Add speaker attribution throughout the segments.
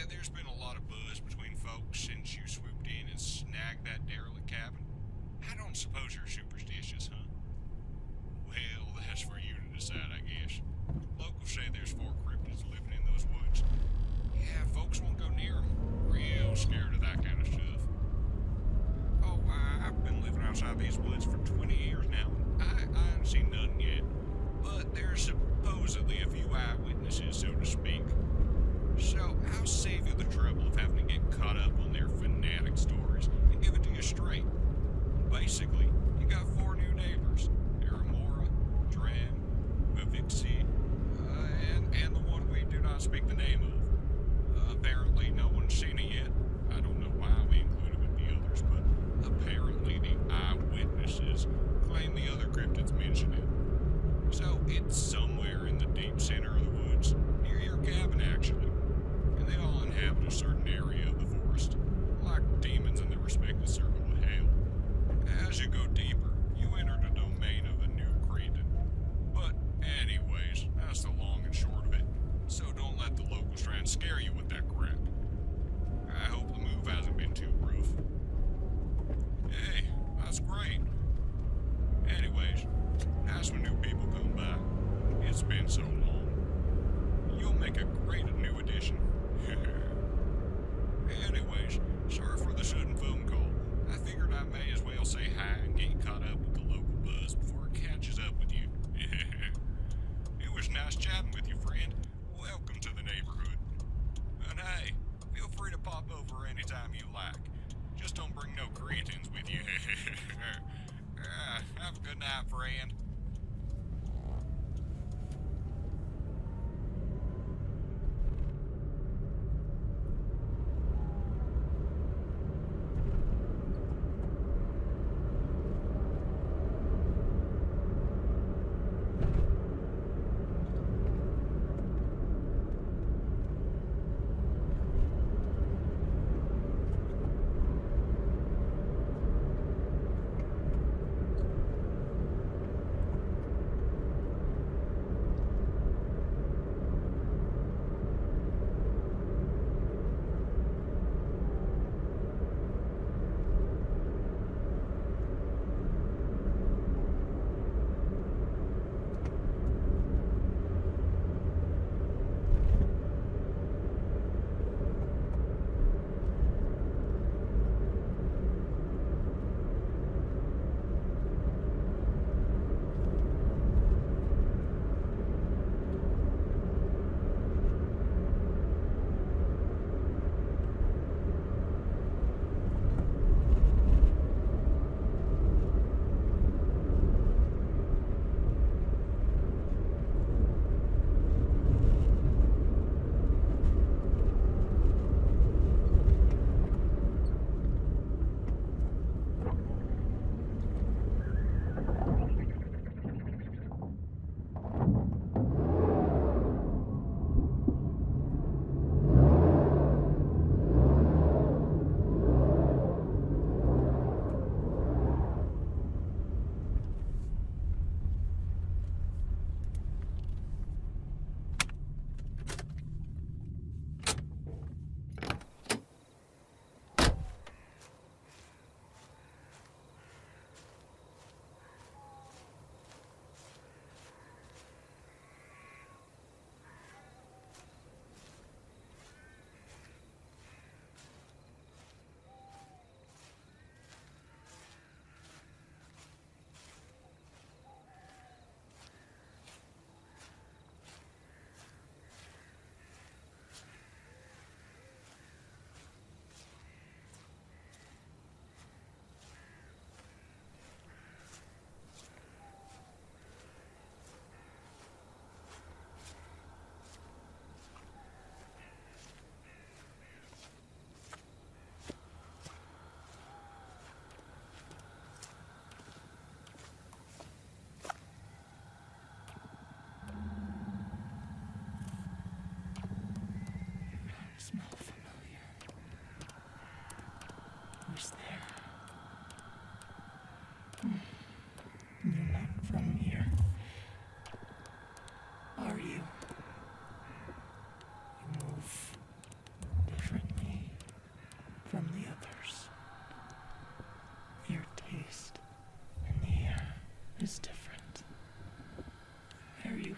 Speaker 1: there's been a lot of buzz between folks since you swooped in and snagged that derelict cabin. I don't suppose you're superstitious, huh? Well, that's for you to decide, I guess. Locals say there's 4 cryptids living in those woods. Yeah, folks won't go near them. Real scared of that kind of stuff. Oh, I've been living outside these woods for 20 years now. I haven't seen nothing yet. But there's supposedly a few eyewitnesses, so to speak. So I'll save you the trouble of having to get caught up on their fanatic stories and give it to you straight. Basically, you got 4 new neighbors. Aramora, Dram, Vivixi, and the one we do not speak the name of. Apparently no one's seen it yet. I don't know why we included with the others, but apparently the eyewitnesses claim the other cryptids mentioned it. So it's somewhere in the deep center of the woods, near your cabin actually. And they all inhabit a certain area of the forest, like demons in their respective circle of hell. As you go deeper, you enter the domain of the new Cryptid. But anyways, that's the long and short of it. So don't let the locals try and scare you with that crap. I hope the move hasn't been too rough. Hey, that's great. Anyways, nice when new people come by. It's been so long. You'll make a great new addition. Anyways, sorry for the sudden phone call. I figured I may as well say hi and get caught up with the local buzz before it catches up with you. It was nice chatting with you, friend. Welcome to the neighborhood. And hey, feel free to pop over anytime you like. Just don't bring no cretins with you. Have a good night, friend.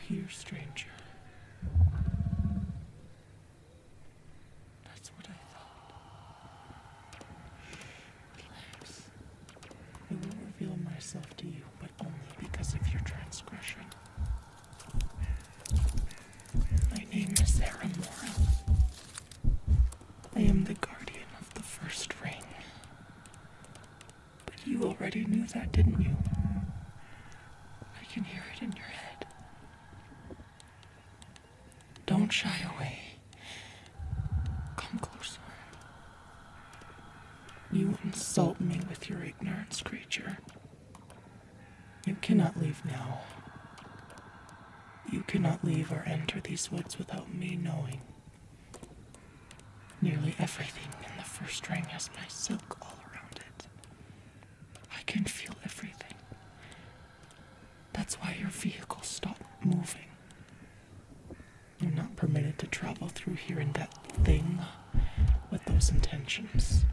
Speaker 2: here, stranger. That's what I thought. Relax. I will reveal myself to you, but only because of your transgression. My name is Aramora. I am the guardian of the first ring. But you already knew that, didn't you? I can hear it in your head. Don't shy away. Come closer. You insult me with your ignorance, creature. You cannot leave now. You cannot leave or enter these woods without me knowing. Nearly everything in the first ring has my silk all around it. I can feel everything. That's why your vehicle stopped moving. You're not permitted to travel through here in that thing with those intentions.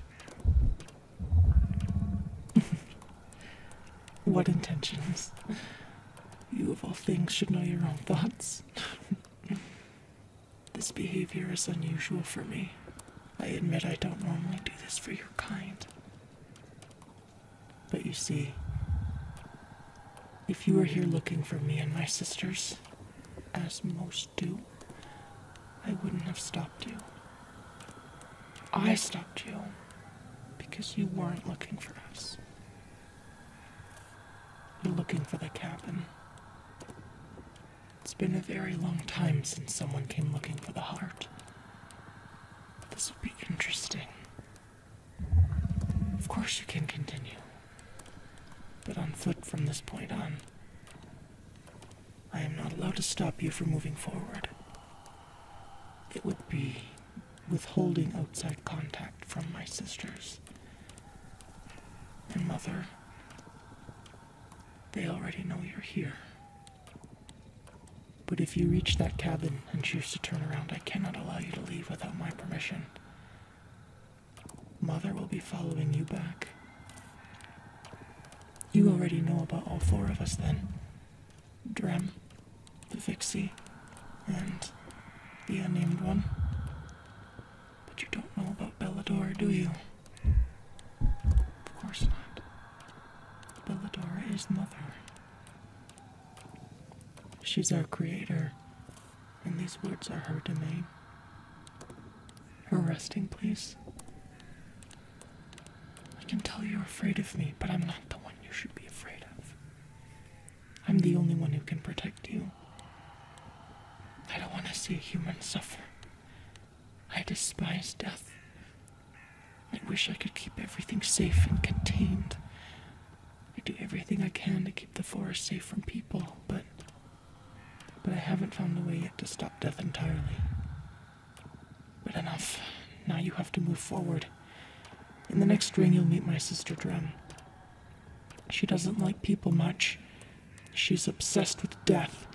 Speaker 2: What intentions? You of all things should know your own thoughts. This behavior is unusual for me. I admit I don't normally do this for your kind. But you see, if you were here looking for me and my sisters, as most do, I wouldn't have stopped you. I stopped you because you weren't looking for us. You're looking for the cabin. It's been a very long time since someone came looking for the heart. This will be interesting. Of course you can continue, but on foot from this point on. I am not allowed to stop you from moving forward. It would be withholding outside contact from my sisters and mother. They already know you're here. But if you reach that cabin and choose to turn around, I cannot allow you to leave without my permission. Mother will be following you back. You already know about all four of us then. Drem, the Vixie, and the unnamed one. But you don't know about Belladora, do you? Of course not. Belladora is Mother. She's our creator, and these woods are her domain. Her resting place. I can tell you're afraid of me, but I'm not the one you should be afraid of. I'm the only one who can protect you. I don't want to see a human suffer. I despise death. I wish I could keep everything safe and contained. I do everything I can to keep the forest safe from people, but I haven't found a way yet to stop death entirely. But enough. Now you have to move forward. In the next ring, you'll meet my sister Drem. She doesn't like people much. She's obsessed with death.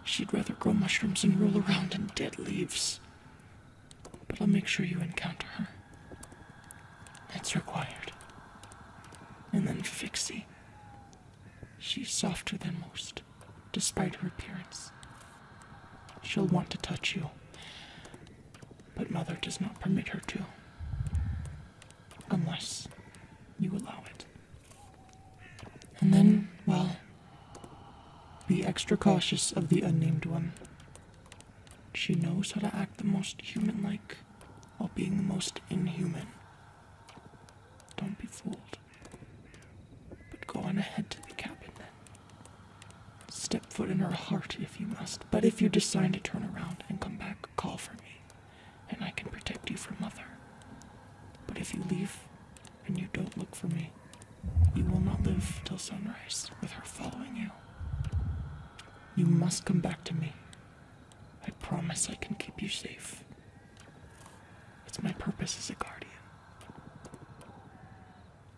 Speaker 2: She'd rather grow mushrooms and roll around in dead leaves. But I'll make sure you encounter her. It's required. And then Vixie. She's softer than most, despite her appearance. She'll want to touch you, but Mother does not permit her to. Unless you allow it. And then, well, be extra cautious of the unnamed one. She knows how to act the most human-like while being the most inhuman. Don't be fooled. But go on ahead to the cabin then. Step foot in her heart if you must, but if you decide to turn around and come back, call for me, and I can protect you from Mother. But if you leave and you don't look for me, you will not live till sunrise with her following you. You must come back to me. I promise I can keep you safe. It's my purpose as a guardian.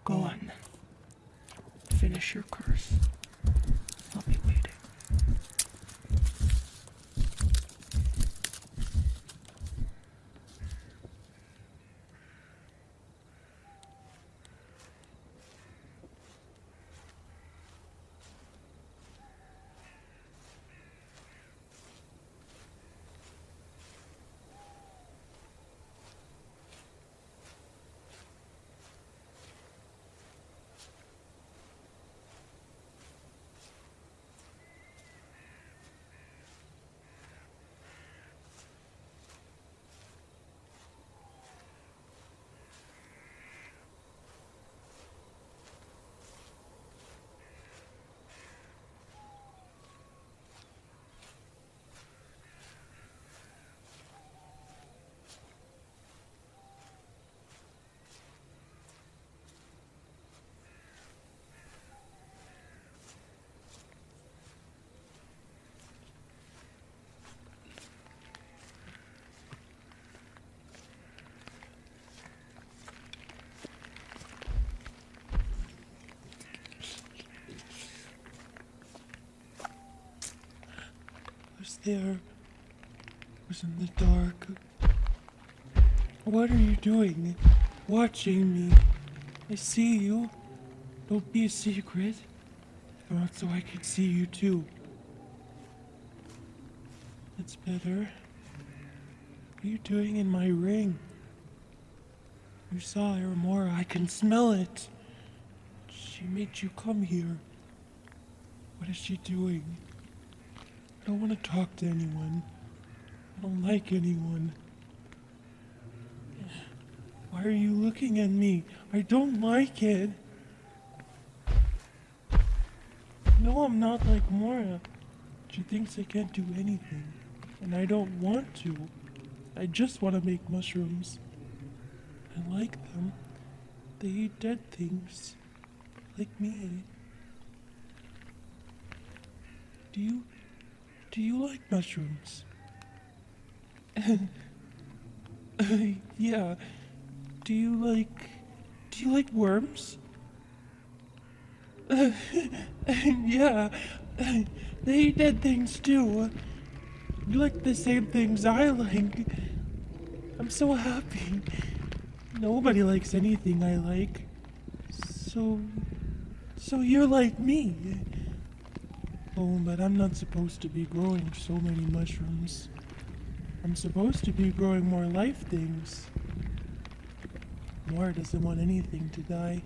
Speaker 2: Go on then. Finish your curse. I'll be waiting. was there. I was in the dark. What are you doing? Watching me. I see you. Don't be a secret. Come out so I can see you too. That's better. What are you doing in my ring? You saw Aramora. I can smell it. She made you come here. What is she doing? I don't want to talk to anyone. I don't like anyone. Why are you looking at me? I don't like it. No, I'm not like Mora. She thinks I can't do anything. And I don't want to. I just want to make mushrooms. I like them. They eat dead things. Like me. Do you like mushrooms? Yeah. Do you like worms? Yeah. They eat dead things too. You like the same things I like. I'm so happy. Nobody likes anything I like. So you're like me. Oh, but I'm not supposed to be growing so many mushrooms. I'm supposed to be growing more life things. Nora doesn't want anything to die.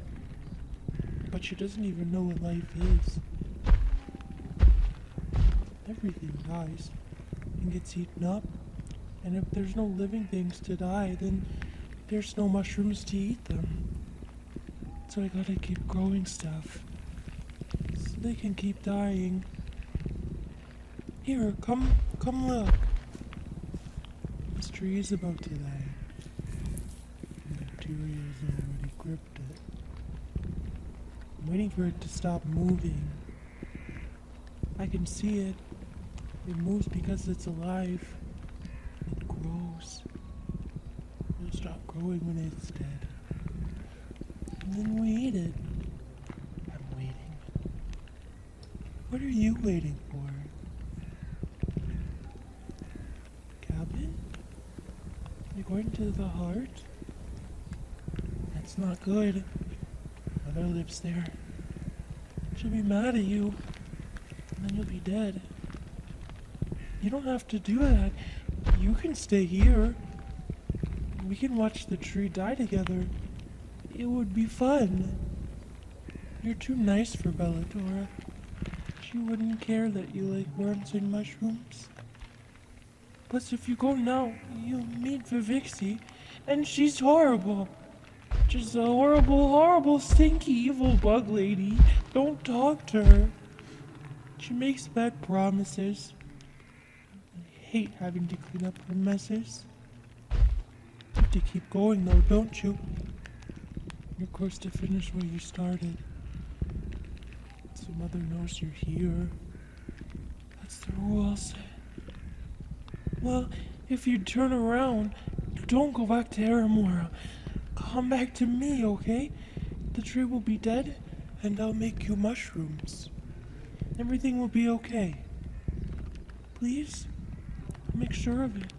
Speaker 2: But she doesn't even know what life is. Everything dies and gets eaten up. And if there's no living things to die, then there's no mushrooms to eat them. So I gotta keep growing stuff. So they can keep dying. Here, come look. This tree is about to die. The bacteria is already gripped it. I'm waiting for it to stop moving. I can see it. It moves because it's alive. It grows. It'll stop growing when it's dead. And then we eat it. I'm waiting. What are you waiting for? Cabin? You're going to the heart? That's not good. Mother lives there. She'll be mad at you. And then you'll be dead. You don't have to do that. You can stay here. We can watch the tree die together. It would be fun. You're too nice for Bellatora. She wouldn't care that you like worms and mushrooms. Plus, if you go now, you'll meet Vivixie, and she's horrible. Just a horrible, stinky, evil bug lady. Don't talk to her. She makes bad promises. I hate having to clean up her messes. You have to keep going though, don't you? You're cursed to finish where you started. So Mother knows you're here. That's the rules. Well, if you turn around, don't go back to Aramora. Come back to me, okay? The tree will be dead, and I'll make you mushrooms. Everything will be okay. Please? Make sure of it.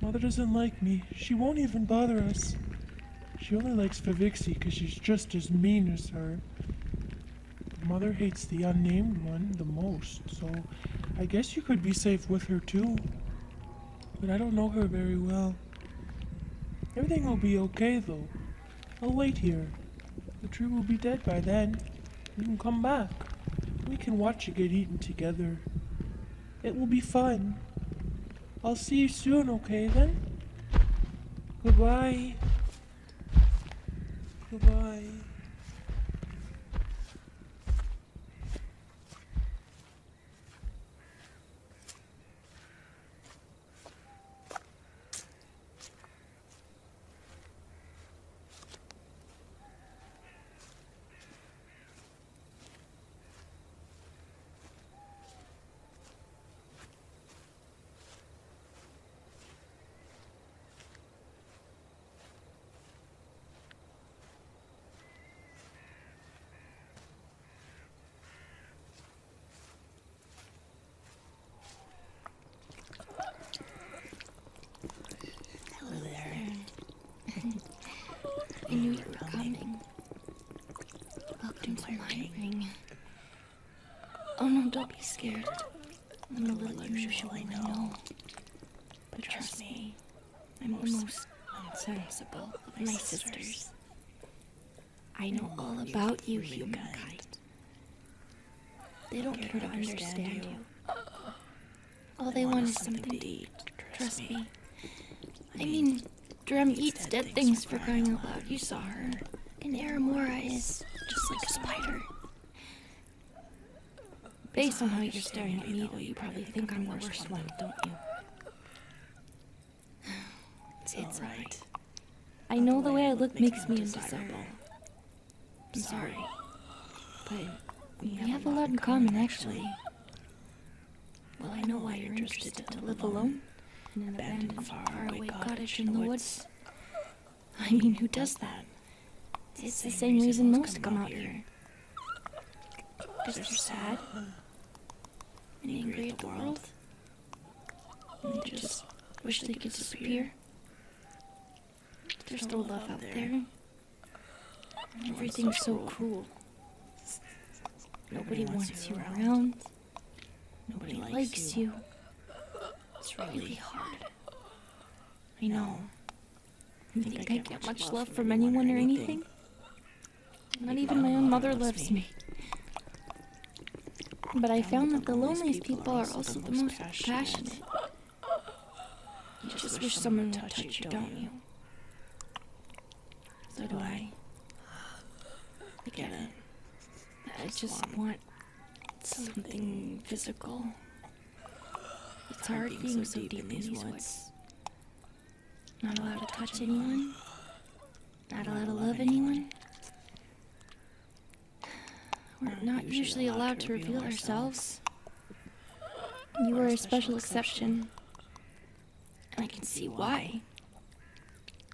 Speaker 2: Mother doesn't like me. She won't even bother us. She only likes Vivixie because she's just as mean as her. Mother hates the unnamed one the most, so I guess you could be safe with her too. But I don't know her very well. Everything will be okay though. I'll wait here. The tree will be dead by then. You can come back. We can watch it get eaten together. It will be fun. I'll see you soon, okay then? Goodbye. Goodbye.
Speaker 3: don't be scared. I'm a little unusual, I know. But trust me, I'm the most sensible of my sisters. I know all about you, humankind. They don't care to understand you. All they want is something to eat. Trust me. I mean, Drum eats dead things for crying out loud. You saw her. And Aramora is just like a spider. Based on how you're staring at me, though, you probably think I'm the worst one, don't you? It's alright. I know the way I look makes me undesirable. I'm sorry. But we have a lot in common, actually. Well, I know why you're interested to live alone in an abandoned, faraway cottage in the woods. I mean, who does that? It's the same reason most come out here. Because they're sad and angry at the world. And they just wish they could disappear. There's no love out there. Everything's so cruel. Nobody wants you around. Nobody likes you. It's really hard. I know. You think I get much love from anyone or anything? Not even my own mother loves me. But I found that the loneliest people are also the most passionate. You just wish someone would touch you, don't you? So do I. I get it. I just want something physical. It's hard being so deep in these woods. Not allowed to touch anyone. Not allowed to love anyone. We're not usually allowed to reveal ourselves. You are a special exception. And I can see why.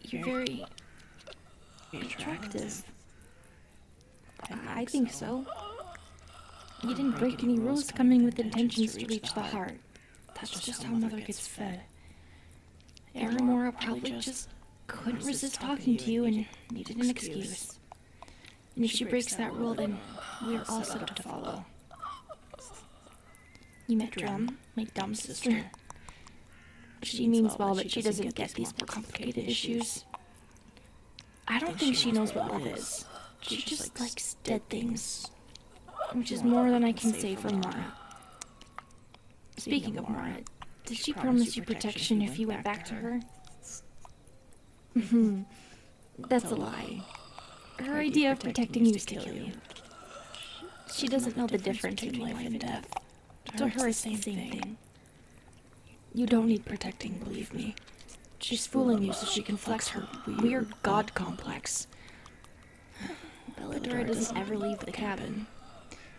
Speaker 3: You're very attractive. I think so. You didn't break any rules coming with intentions to reach the heart. That's just how Mother gets fed. Aramora probably just couldn't resist talking to you and needed an excuse. And if she breaks that rule, then we're all set up to follow. You met Drum, my dumb sister. She means well, but she doesn't get these more complicated issues. I don't think she knows what love is. She just likes dead things. Which is more than I can say for Mara. Speaking of Mara, did she promise you protection if you went back to her? That's a lie. Her idea of protecting you is to kill you. She doesn't know the difference between life and death. To her, it's the same thing. You don't need protecting, believe me. She's fooling you so she can flex her weird god complex. Belladora doesn't ever leave the cabin.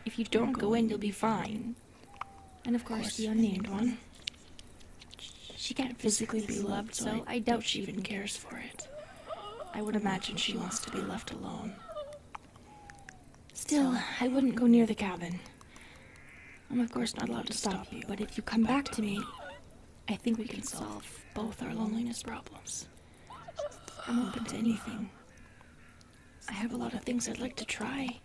Speaker 3: If you don't go in, you'll be fine. And of course, the unnamed one. She can't physically be loved, so I doubt she even cares for it. I would imagine she wants to be left alone. Still, I wouldn't go near the cabin. I'm of course not allowed to stop you, but if you come back to me, I think we can solve both our loneliness problems. I'm open to anything. I have a lot of things I'd like to try.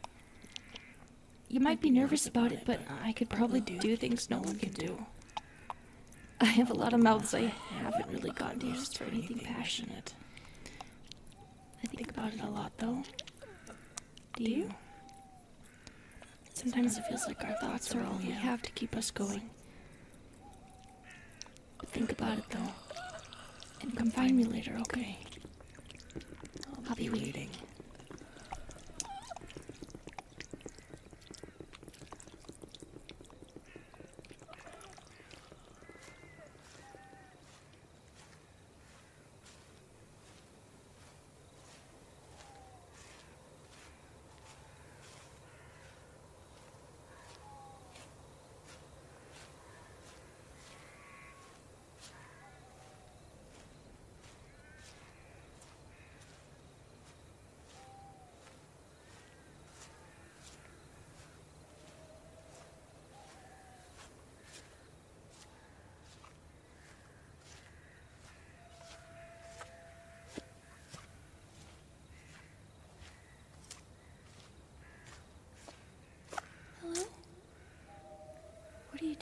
Speaker 3: You might be nervous about it, but I could probably do things no one can do. I have a lot of mouths I haven't really gotten used for anything passionate. I think about it a lot, though. Do you? Sometimes it feels like our thoughts are all we have to keep us going. Think about it, though. And come find me later, okay? I'll be waiting.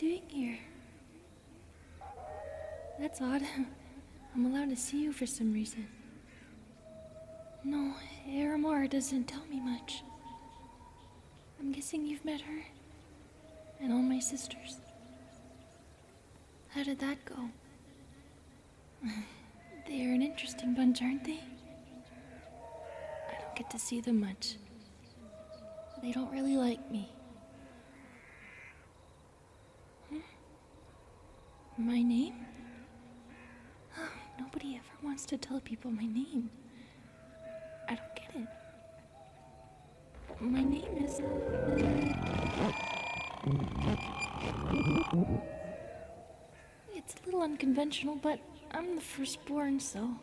Speaker 3: doing here? That's odd. I'm allowed to see you for some reason. No, Aramora doesn't tell me much. I'm guessing you've met her. And all my sisters. How did that go? They're an interesting bunch, aren't they? I don't get to see them much. They don't really like me. My name? Oh, nobody ever wants to tell people my name. I don't get it. My name is... It's a little unconventional, but I'm the firstborn, so...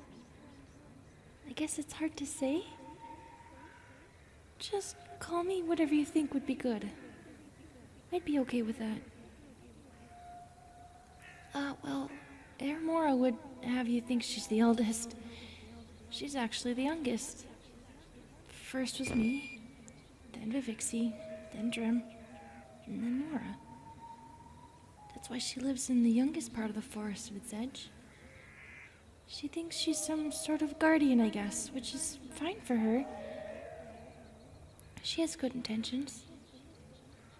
Speaker 3: I guess it's hard to say. Just call me whatever you think would be good. I'd be okay with that. Well, Aramora would have you think she's the eldest. She's actually the youngest. First was me, then Vivixie, then Drim, and then Nora. That's why she lives in the youngest part of the forest of its edge. She thinks she's some sort of guardian, I guess, which is fine for her. She has good intentions.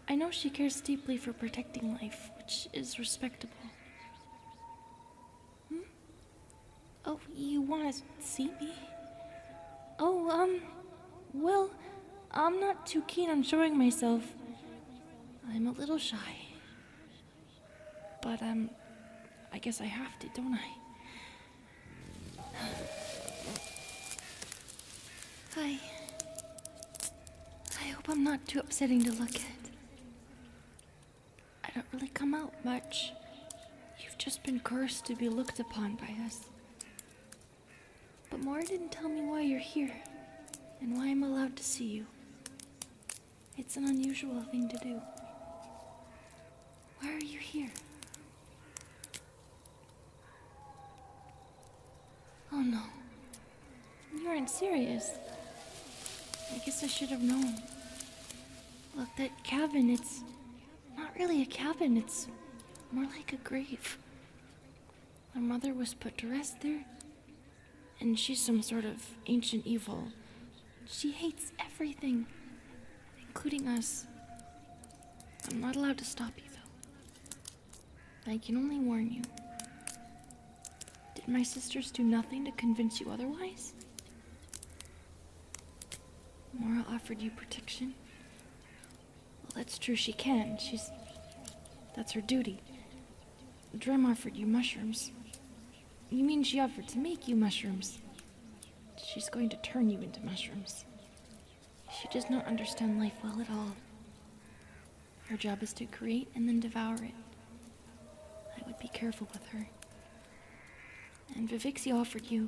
Speaker 3: I know she cares deeply for protecting life, which is respectable. Oh, you want to see me? Oh, well, I'm not too keen on showing myself. I'm a little shy. But, I guess I have to, don't I? Hi. I hope I'm not too upsetting to look at. I don't really come out much. You've just been cursed to be looked upon by us. But Mora didn't tell me why you're here, and why I'm allowed to see you. It's an unusual thing to do. Why are you here? Oh no. You aren't serious. I guess I should have known. Look, that cabin, it's not really a cabin, it's more like a grave. My mother was put to rest there. And she's some sort of ancient evil. She hates everything, including us. I'm not allowed to stop you, though. I can only warn you. Did my sisters do nothing to convince you otherwise? Mora offered you protection? Well, that's true, she can. That's her duty. Drem offered you mushrooms. You mean she offered to make you mushrooms? She's going to turn you into mushrooms. She does not understand life well at all. Her job is to create and then devour it. I would be careful with her. And Vivixie offered you...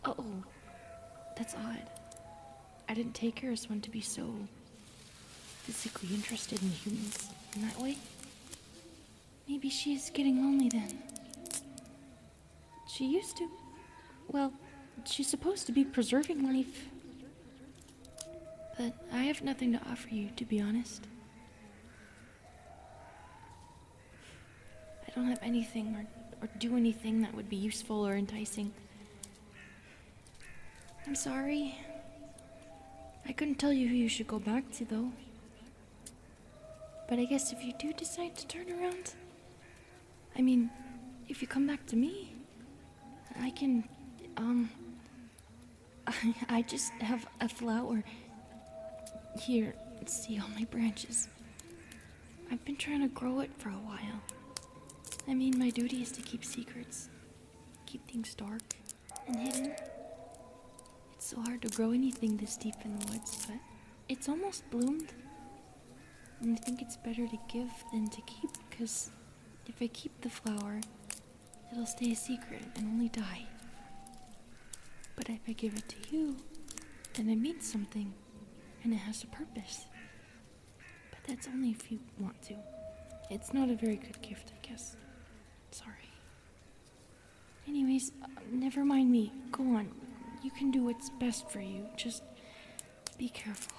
Speaker 3: Oh, that's odd. I didn't take her as one to be so physically interested in humans in that way. Maybe she's getting lonely then. She used to. Well, she's supposed to be preserving life. But I have nothing to offer you, to be honest. I don't have anything or do anything that would be useful or enticing. I'm sorry. I couldn't tell you who you should go back to, though. But I guess if you do decide to turn around... I mean, if you come back to me... I can, I just have a flower. Here, see all my branches. I've been trying to grow it for a while. I mean, my duty is to keep secrets. Keep things dark and hidden. It's so hard to grow anything this deep in the woods, but it's almost bloomed. And I think it's better to give than to keep, because if I keep the flower, it'll stay a secret and only die. But if I give it to you, then it means something, and it has a purpose. But that's only if you want to. It's not a very good gift, I guess. Sorry. Anyways, never mind me. Go on. You can do what's best for you. Just be careful.